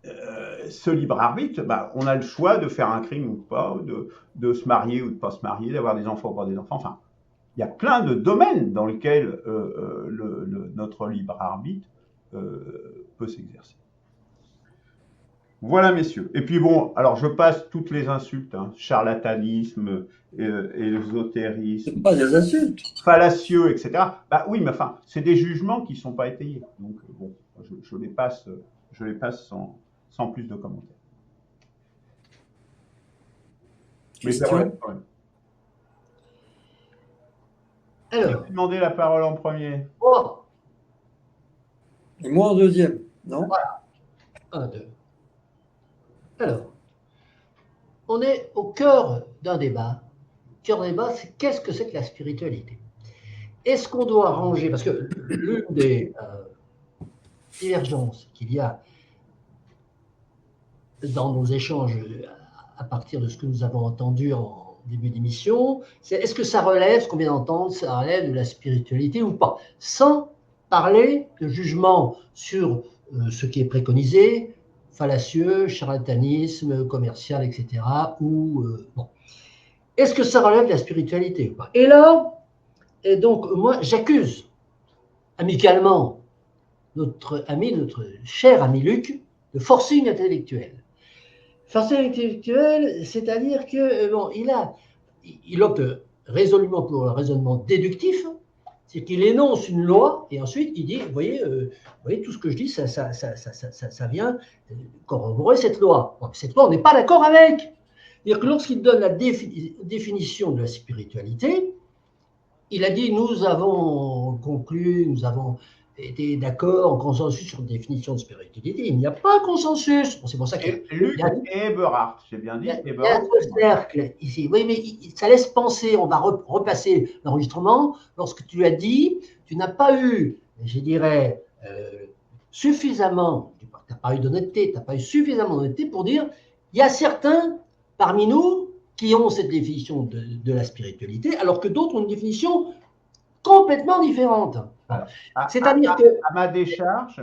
ce libre arbitre, bah, on a le choix de faire un crime ou pas, de se marier ou de ne pas se marier, d'avoir des enfants ou pas des enfants, enfin, il y a plein de domaines dans lesquels notre libre arbitre peut s'exercer. Voilà, messieurs. Et puis bon, alors je passe toutes les insultes, hein, charlatanisme, ésotérisme, C'est pas des insultes. fallacieux, etc. Bah oui, mais enfin, c'est des jugements qui ne sont pas étayés. Donc bon, je les passe sans plus de commentaires. Mais c'est vrai. Ouais. Alors, J'ai demandé la parole en premier. oh, Et moi en deuxième, non? voilà. 1, 2. Alors, on est au cœur d'un débat. Le cœur d'un débat, c'est qu'est-ce que c'est que la spiritualité? Est-ce qu'on doit ranger, parce que l'une des divergences qu'il y a dans nos échanges à partir de ce que nous avons entendu en début d'émission, c'est est-ce que ça relève, ce qu'on vient d'entendre, ça relève de la spiritualité ou pas, sans parler de jugement sur ce qui est préconisé, fallacieux, charlatanisme, commercial, etc. Ou, bon. Est-ce que ça relève de la spiritualité ou pas? Et là, et donc, moi, j'accuse amicalement notre cher ami Luc de forcing intellectuel. Forcing intellectuel, c'est-à-dire que, bon, il opte résolument pour un raisonnement déductif, c'est qu'il énonce une loi et ensuite il dit, vous voyez tout ce que je dis, ça vient corroborer cette loi. Bon, cette loi, on n'est pas d'accord avec. C'est-à-dire que lorsqu'il donne la définition de la spiritualité, il a dit, nous avons conclu, nous avons été d'accord en consensus sur une définition de spiritualité. Il n'y a pas de consensus. Bon, c'est pour ça que Luc et Eberhard, j'ai bien dit. Il y a un cercle ici. Oui, mais ça laisse penser, on va repasser l'enregistrement. Lorsque tu as dit, tu n'as pas eu, je dirais, suffisamment, tu n'as pas eu d'honnêteté, tu n'as pas eu suffisamment d'honnêteté pour dire, il y a certains parmi nous qui ont cette définition de la spiritualité, alors que d'autres ont une définition complètement différente. C'est-à-dire que... À ma décharge,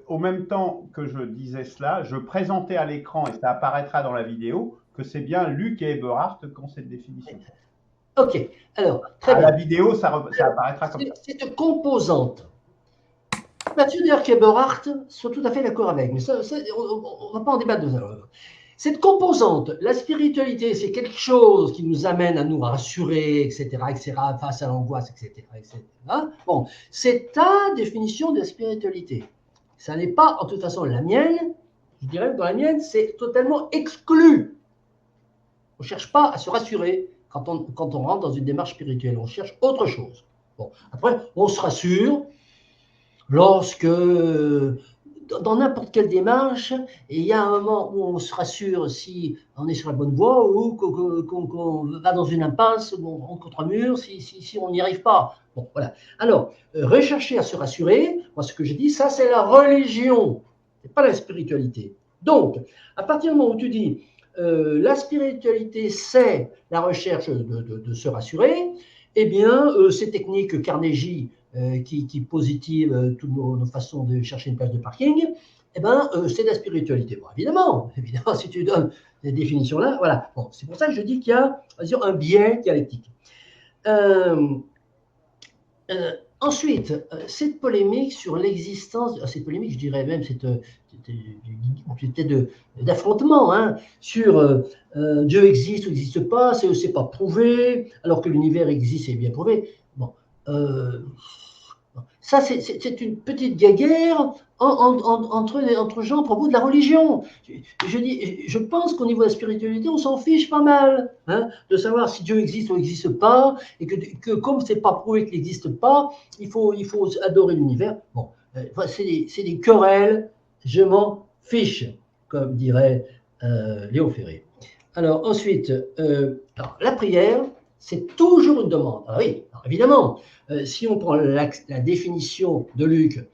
au même temps que je disais cela, je présentais à l'écran, et ça apparaîtra dans la vidéo, que c'est bien Luc et Eberhard qui ont cette définition. Ok, alors, très bien. La vidéo, ça apparaîtra comme ça. Cette composante, Mathieu d'ailleurs et Eberhard sont tout à fait d'accord avec, mais ça, on ne va pas en débattre de ça. Cette composante, la spiritualité, c'est quelque chose qui nous amène à nous rassurer, etc., face à l'angoisse, etc., etc. Bon, c'est ta définition de la spiritualité. Ça n'est pas, en toute façon, la mienne. Je dirais que dans la mienne, c'est totalement exclu. On ne cherche pas à se rassurer quand on rentre dans une démarche spirituelle. On cherche autre chose. Bon, après, on se rassure lorsque... dans n'importe quelle démarche, et il y a un moment où on se rassure si on est sur la bonne voie ou qu'on va dans une impasse, ou on rentre contre un mur, si on n'y arrive pas. Bon, voilà. Alors, rechercher à se rassurer, moi ce que je dis, ça c'est la religion, c'est pas la spiritualité. Donc, à partir du moment où tu dis la spiritualité c'est la recherche de se rassurer, eh bien, ces techniques Carnegie qui positive toutes nos façons de chercher une place de parking, eh ben, c'est de la spiritualité. Bon, évidemment, si tu donnes ces définitions-là, voilà. Bon, c'est pour ça que je dis qu'il y a un biais dialectique. Ensuite, cette polémique sur l'existence, cette polémique, je dirais même, c'était d'affrontement, hein, sur Dieu existe ou n'existe pas, c'est pas prouvé, alors que l'univers existe, c'est bien prouvé. Bon. Ça, c'est une petite guéguerre entre gens à propos de la religion. Je pense qu'au niveau de la spiritualité, on s'en fiche pas mal, hein, de savoir si Dieu existe ou n'existe pas, et que comme c'est pas prouvé qu'il n'existe pas, il faut adorer l'univers. Bon, c'est des querelles, je m'en fiche, comme dirait Léon Ferré. Alors ensuite, alors, la prière, c'est toujours une demande. Ah oui, alors, évidemment, si on prend la définition de Luc,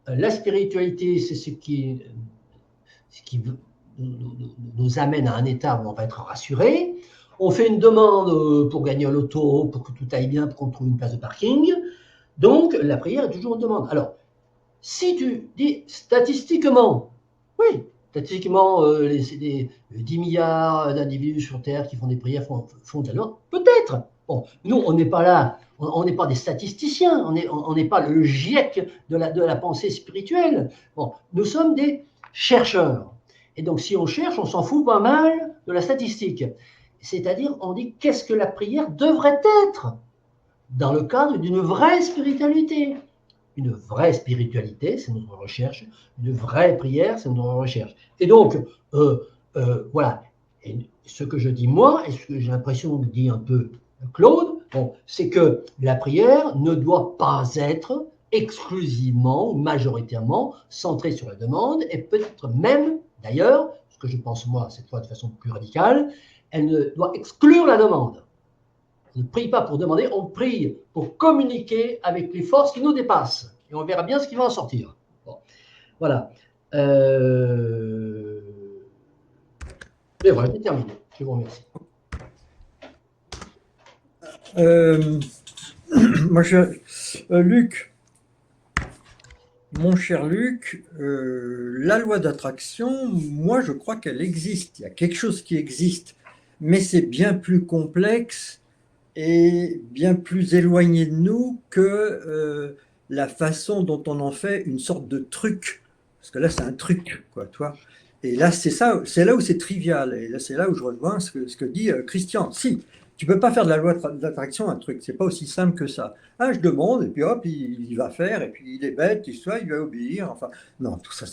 la spiritualité, c'est ce qui nous amène à un état où on va être rassuré. On fait une demande pour gagner un loto, pour que tout aille bien, pour qu'on trouve une place de parking. Donc, la prière est toujours une demande. Alors, si tu dis statistiquement, oui, statistiquement, les 10 milliards d'individus sur Terre qui font des prières font de la demande, peut-être. Bon, nous, on n'est pas là, on n'est pas des statisticiens, on n'est pas le GIEC de la pensée spirituelle. Bon, nous sommes des chercheurs. Et donc, si on cherche, on s'en fout pas mal de la statistique. C'est-à-dire, on dit qu'est-ce que la prière devrait être dans le cadre d'une vraie spiritualité. Une vraie spiritualité, c'est notre recherche. Une vraie prière, c'est notre recherche. Et donc, voilà. Et ce que je dis moi, et ce que j'ai l'impression que dit un peu Claude, bon, c'est que la prière ne doit pas être exclusivement ou majoritairement centrée sur la demande, et peut-être même, d'ailleurs, ce que je pense moi, cette fois de façon plus radicale, elle ne doit exclure la demande. On ne prie pas pour demander, on prie pour communiquer avec les forces qui nous dépassent. Et on verra bien ce qui va en sortir. Bon. Voilà. Et voilà, j'ai terminé. Je vous remercie. Luc, mon cher Luc, la loi d'attraction, moi je crois qu'elle existe. Il y a quelque chose qui existe, mais c'est bien plus complexe et bien plus éloigné de nous que la façon dont on en fait une sorte de truc. Parce que là, c'est un truc, quoi, toi. Et là, c'est là où c'est trivial. Et là, c'est là où je rejoins ce que dit Christian. Si, tu peux pas faire de la loi d'attraction un truc. C'est pas aussi simple que ça. Ah, je demande, et puis hop, il va faire, et puis il est bête, il va obéir. Enfin, non, tout ça,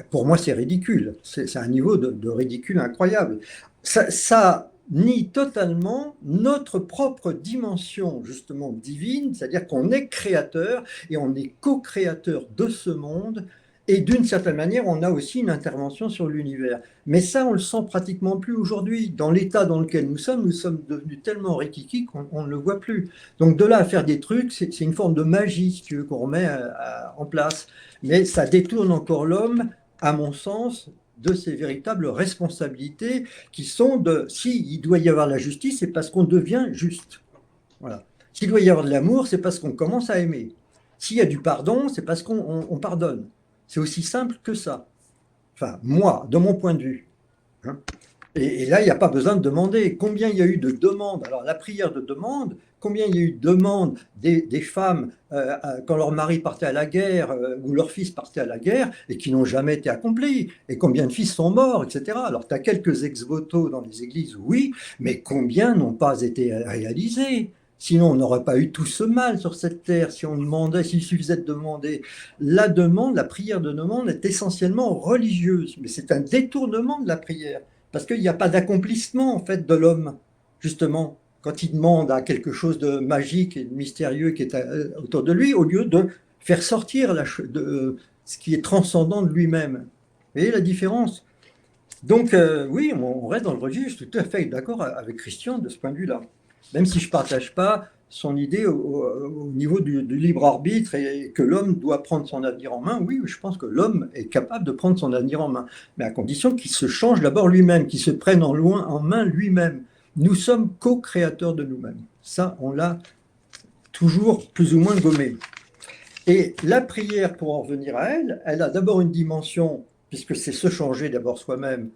pour moi, c'est ridicule. C'est un niveau de ridicule incroyable. Ça nie totalement notre propre dimension justement divine, c'est-à-dire qu'on est créateur et on est co-créateur de ce monde, et d'une certaine manière on a aussi une intervention sur l'univers. Mais ça on le sent pratiquement plus aujourd'hui. Dans l'état dans lequel nous sommes devenus tellement rikiki qu'on ne le voit plus. Donc de là à faire des trucs, c'est une forme de magie, si tu veux, qu'on remet en place. Mais ça détourne encore l'homme, à mon sens, de ses véritables responsabilités qui sont s'il doit y avoir la justice, c'est parce qu'on devient juste. Voilà. S'il doit y avoir de l'amour, c'est parce qu'on commence à aimer. S'il y a du pardon, c'est parce qu'on pardonne. C'est aussi simple que ça. Enfin, moi, de mon point de vue. Hein. Et là, il n'y a pas besoin de demander. Combien il y a eu de demandes? Alors, la prière de demande, combien il y a eu de demandes des femmes quand leur mari partait à la guerre ou leur fils partait à la guerre et qui n'ont jamais été accomplies? Et combien de fils sont morts, etc. Alors, tu as quelques ex-voto dans les églises, oui, mais combien n'ont pas été réalisés? Sinon, on n'aurait pas eu tout ce mal sur cette terre si on demandait, s'il suffisait de demander. La demande, la prière de demande est essentiellement religieuse, mais c'est un détournement de la prière. Parce qu'il n'y a pas d'accomplissement en fait de l'homme, justement, quand il demande à quelque chose de magique et de mystérieux qui est autour de lui, au lieu de faire sortir ce qui est transcendant de lui-même. Vous voyez la différence? Donc oui, on reste dans le registre, je suis tout à fait d'accord avec Christian de ce point de vue-là. Même si je ne partage pas son idée au niveau du libre arbitre et que l'homme doit prendre son avenir en main, oui, je pense que l'homme est capable de prendre son avenir en main, mais à condition qu'il se change d'abord lui-même, qu'il se prenne en main lui-même. Nous sommes co-créateurs de nous-mêmes. Ça, on l'a toujours plus ou moins gommé. Et la prière, pour en revenir à elle, elle a d'abord une dimension, puisque c'est se changer d'abord soi-même,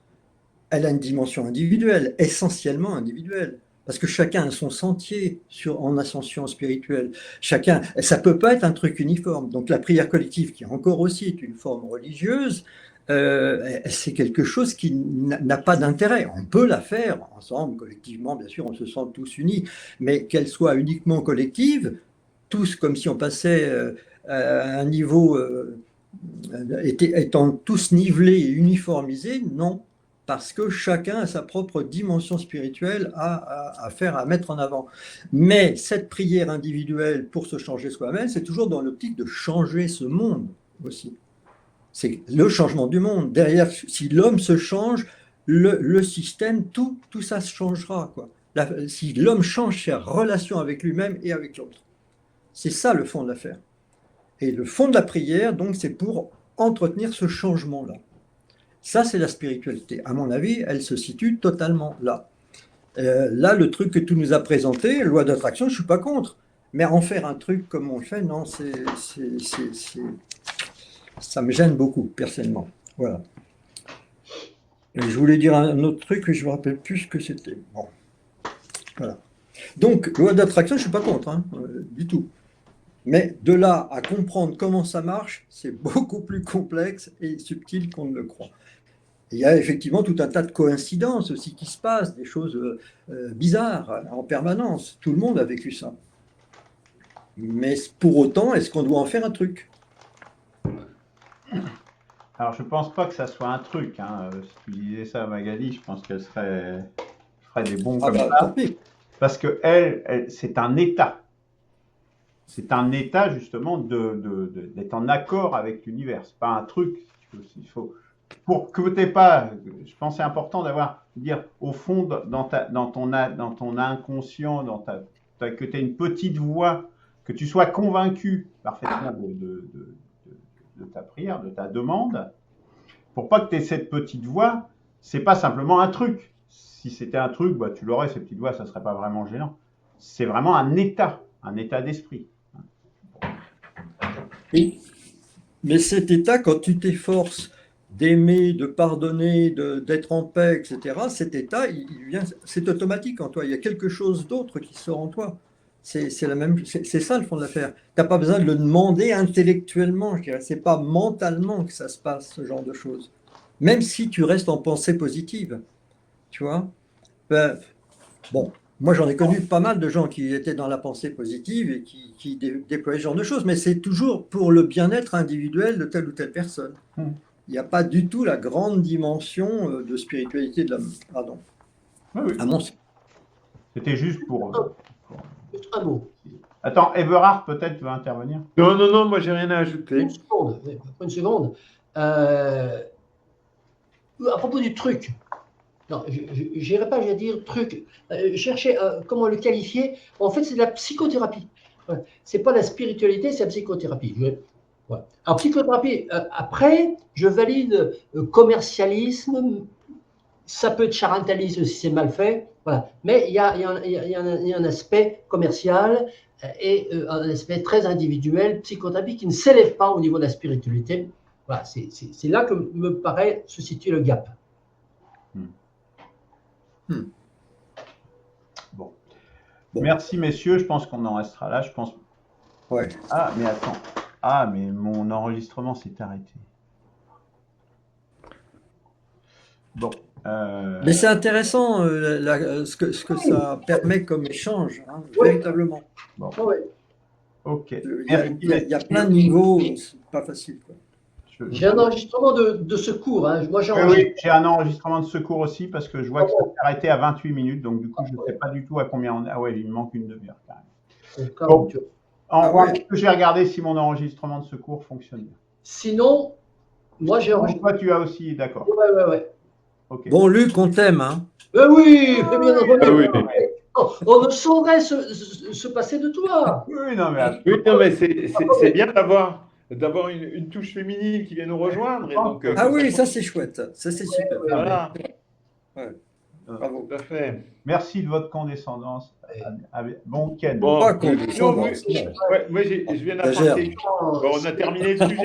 elle a une dimension individuelle, essentiellement individuelle. Parce que chacun a son sentier en ascension spirituelle. Chacun, ça ne peut pas être un truc uniforme. Donc la prière collective, qui encore aussi est une forme religieuse, c'est quelque chose qui n'a pas d'intérêt. On peut la faire ensemble, collectivement, bien sûr, on se sent tous unis, mais qu'elle soit uniquement collective, tous comme si on passait à un niveau, étant tous nivelés et uniformisés. Non, parce que chacun a sa propre dimension spirituelle à faire, à mettre en avant. Mais cette prière individuelle pour se changer soi-même, c'est toujours dans l'optique de changer ce monde aussi. C'est le changement du monde. Derrière, si l'homme se change, le système, tout ça se changera, quoi. Si l'homme change ses relations avec lui-même et avec l'autre. C'est ça le fond de l'affaire. Et le fond de la prière, donc, c'est pour entretenir ce changement-là. Ça, c'est la spiritualité. À mon avis, elle se situe totalement là. Là, le truc que tu nous as présenté, loi d'attraction, je ne suis pas contre. Mais en faire un truc comme on le fait, non, ça me gêne beaucoup, personnellement. Voilà. Et je voulais dire un autre truc, mais je ne me rappelle plus ce que c'était. Bon. Voilà. Donc, loi d'attraction, je ne suis pas contre, hein, du tout. Mais de là à comprendre comment ça marche, c'est beaucoup plus complexe et subtil qu'on ne le croit. Et il y a effectivement tout un tas de coïncidences aussi qui se passent, des choses bizarres en permanence. Tout le monde a vécu ça. Mais pour autant, est-ce qu'on doit en faire un truc? Alors, je ne pense pas que ça soit un truc. Hein. Si tu disais ça à Magali, je pense qu'elle ferait des bons comme ça. Parce que c'est un état. C'est un état, justement, d'être en accord avec l'univers. Ce n'est pas un truc. Pour que tu n'aies pas, je pense que c'est important dire, au fond, dans ton inconscient, que tu aies une petite voix, que tu sois convaincu parfaitement de ta prière, de ta demande, pour pas que tu aies cette petite voix, c'est pas simplement un truc. Si c'était un truc, bah, tu l'aurais, cette petite voix, ça serait pas vraiment gênant. C'est vraiment un état d'esprit. Oui. Mais cet état, quand tu t'efforces d'aimer, de pardonner, d'être en paix, etc., cet état, c'est automatique en toi. Il y a quelque chose d'autre qui sort en toi. C'est ça le fond de l'affaire. Tu n'as pas besoin de le demander intellectuellement, je dirais. Ce n'est pas mentalement que ça se passe, ce genre de choses. Même si tu restes en pensée positive, tu vois. Bon, moi j'en ai connu pas mal de gens qui étaient dans la pensée positive et qui déployaient ce genre de choses, mais c'est toujours pour le bien-être individuel de telle ou telle personne. Il n'y a pas du tout la grande dimension de spiritualité de l'homme. Pardon. Oui. À mon sens. C'était juste pour... Juste un mot. Attends, Everard peut-être veut intervenir. Non, moi j'ai rien à ajouter. Une seconde. À propos du truc, non, je n'irai pas, je vais dire truc. Chercher comment le qualifier. En fait, c'est de la psychothérapie. Ouais. Ce n'est pas la spiritualité, c'est la psychothérapie. Voilà. Alors, psychothérapie, après, je valide commercialisme, ça peut être charentalisme si c'est mal fait, voilà. Mais il y a un aspect commercial et un aspect très individuel, psychothérapie, qui ne s'élève pas au niveau de la spiritualité. Voilà, c'est là que me paraît se situer le gap. Bon. Merci messieurs, je pense qu'on en restera là. Je pense. Ouais. Ah, mais attends. Ah, mais mon enregistrement s'est arrêté. Bon. Mais c'est intéressant ce que ça permet comme échange, hein, véritablement. Bon. Ouais. Ok. Il y a plein de niveaux, c'est pas facile, quoi. J'ai un enregistrement de secours. Hein. Moi, oui, j'ai un enregistrement de secours aussi parce que je vois que ça s'est arrêté à 28 minutes. Donc, du coup, je ne sais pas du tout à combien on est. Ah ouais, il me manque une demi-heure quand même. Bon, j'ai regardé si mon enregistrement de secours fonctionne bien. Sinon, moi, j'ai enregistré. Toi, tu as aussi, d'accord. Ouais. Okay. Bon, Luc, on t'aime, hein. Oui, bien entendu. On ne saurait se passer de toi. Oui, non, mais c'est bien d'avoir une touche féminine qui vient nous rejoindre. Et donc, oui, ça c'est chouette. Ça c'est super. Voilà. Ouais. Bravo. Tout à fait. Merci de votre condescendance. Bon week-end. Bon, pas condescendance. Moi, je viens d'apprendre. On a terminé le sujet.